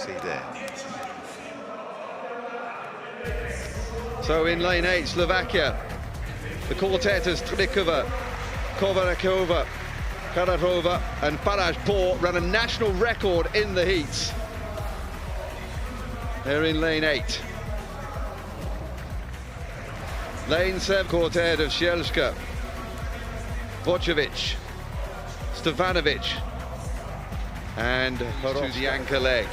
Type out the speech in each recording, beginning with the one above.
see there. So in lane 8, Slovakia, the quartet is Trikova, Kovarakova, Karatova and Parajpor ran a national record in the heats. They're in lane 8. Lane 7, quartet of Shelska, Vocevic, Stevanovic and to the anchor leg.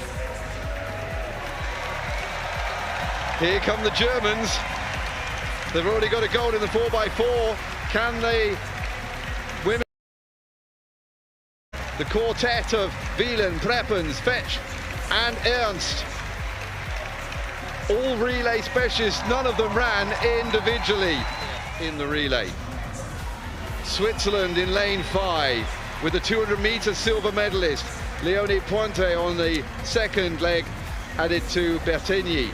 Here come the Germans. They've already got a goal in the 4x4. Can they win? The quartet of Wieland, Preppens, Fetch and Ernst. All relay specialists, none of them ran individually in the relay. Switzerland in lane 5 with the 200-meter silver medalist Leonie Pointe on the second leg, added to Bertegni,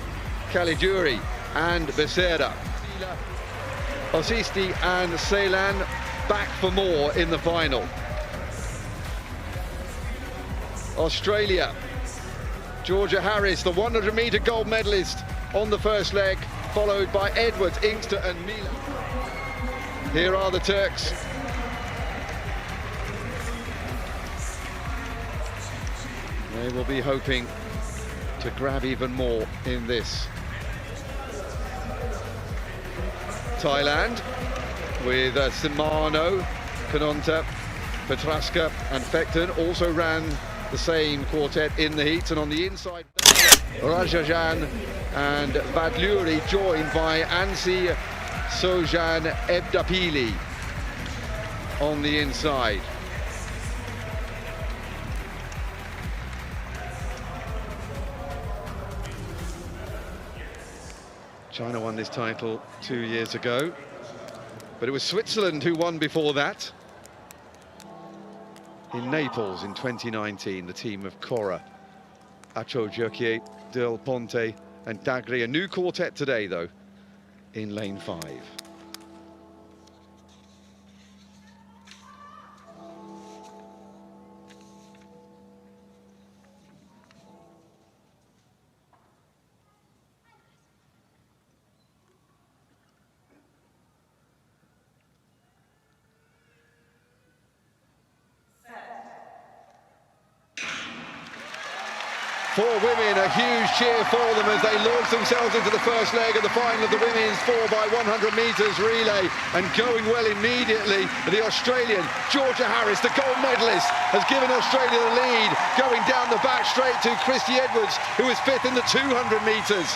Caligiuri and Becerra. Osisti and Ceylan back for more in the final. Australia, Georgia Harris, the 100-meter gold medalist on the first leg, followed by Edwards, Inkster and Milan. Here are the Turks. They will be hoping to grab even more in this. Thailand with Simano, Kanonta, Petraska and Fekton also ran the same quartet in the heats, and on the inside Rajajan and Vadluri joined by Ansi Sojan Ebdapili on the inside. China won this title 2 years ago, but it was Switzerland who won before that. In Naples in 2019, the team of Cora, Acho Jerquier, Del Ponte and Dagri. A new quartet today, though, in lane 5. For women, a huge cheer for them as they launch themselves into the first leg of the final of the women's 4x100 meters relay, and going well immediately. The Australian Georgia Harris, the gold medalist, has given Australia the lead, going down the back straight to Christy Edwards, who is 5th in the 200 meters.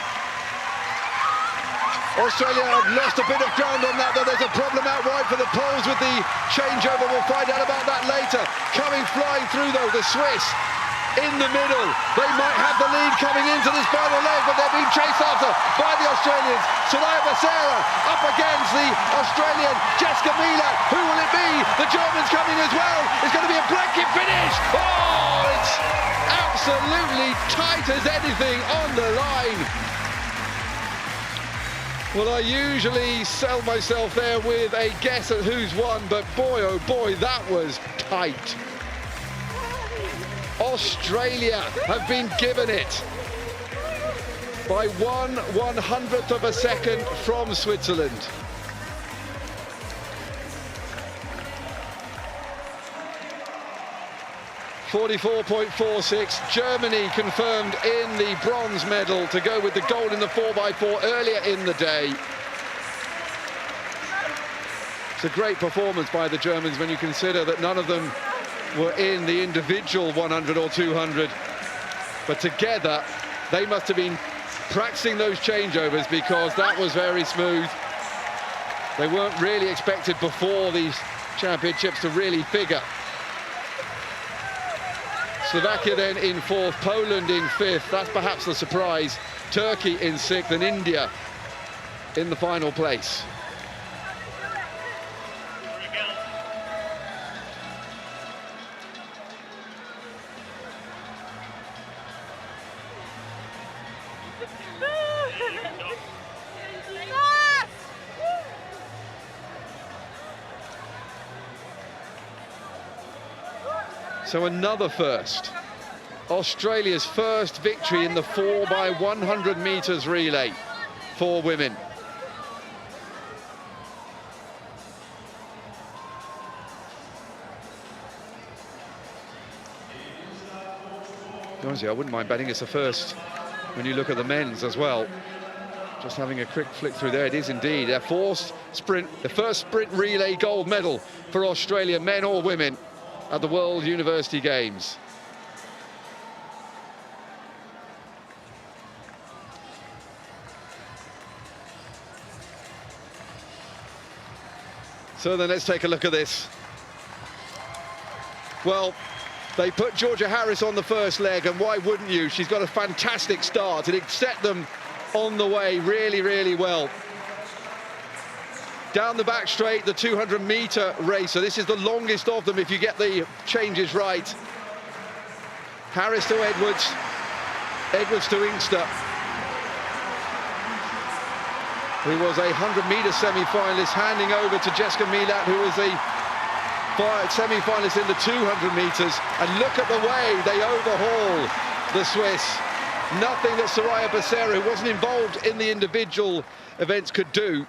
Australia have lost a bit of ground on that, though. There's a problem out wide for the Poles with the changeover. We'll find out about that later. Coming flying through, though, the Swiss in the middle. They might have the lead coming into this final leg, but they're being chased after by the Australians. Soraya Becerra up against the Australian Jessica Mila. Who will it be? The Germans coming as well. It's going to be a blanket finish. Oh, it's absolutely tight as anything on the line. Well, I usually sell myself there with a guess at who's won, but boy, oh boy, that was tight. Australia have been given it by 1/100th of a second from Switzerland. .44.46. Germany confirmed in the bronze medal to go with the gold in the 4x4 earlier in the day. It's a great performance by the Germans when you consider that none of them were in the individual 100 or 200, but together they must have been practicing those changeovers, because that was very smooth. They weren't really expected before these championships to really figure. Slovakia then in 4th, Poland in 5th, that's perhaps the surprise, Turkey in 6th and India in the final place. So another first Australia's first victory in the 4x100 meters relay for women. Honestly, I wouldn't mind betting it's the first when you look at the men's as well. Just having a quick flick through there, it is indeed their first sprint relay gold medal for Australia, men or women, at the World University Games. So then let's take a look at this. Well, they put Georgia Harris on the first leg, and why wouldn't you? She's got a fantastic start, and it set them on the way really, really well. Down the back straight, the 200-meter race. So this is the longest of them if you get the changes right. Harris to Edwards, Edwards to Inkster, who was a 100-meter semi-finalist, handing over to Jessica Milat, who was a semi-finalist in the 200 meters. And look at the way they overhaul the Swiss. Nothing that Soraya Becerra, who wasn't involved in the individual events, could do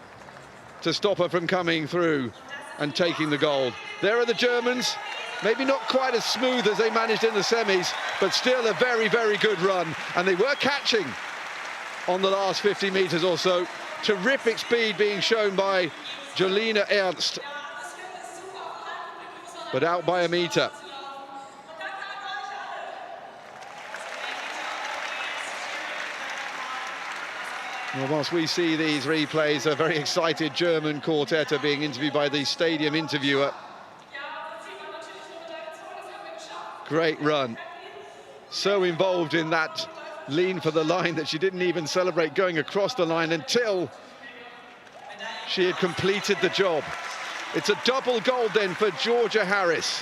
to stop her from coming through and taking the gold. There are the Germans, maybe not quite as smooth as they managed in the semis, but still a very, very good run. And they were catching on the last 50 meters or so. Terrific speed being shown by Jolina Ernst, but out by a meter. Well, whilst we see these replays, a very excited German quartet are being interviewed by the stadium interviewer. Great run. So involved in that lean for the line that she didn't even celebrate going across the line until she had completed the job. It's a double gold then for Georgia Harris.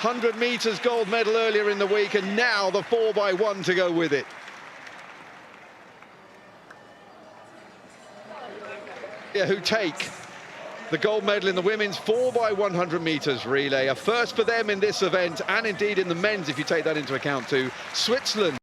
100 meters gold medal earlier in the week, and now the 4x1 to go with it. Who take the gold medal in the women's 4x100 meters relay. A first for them in this event, and indeed in the men's, if you take that into account too. Switzerland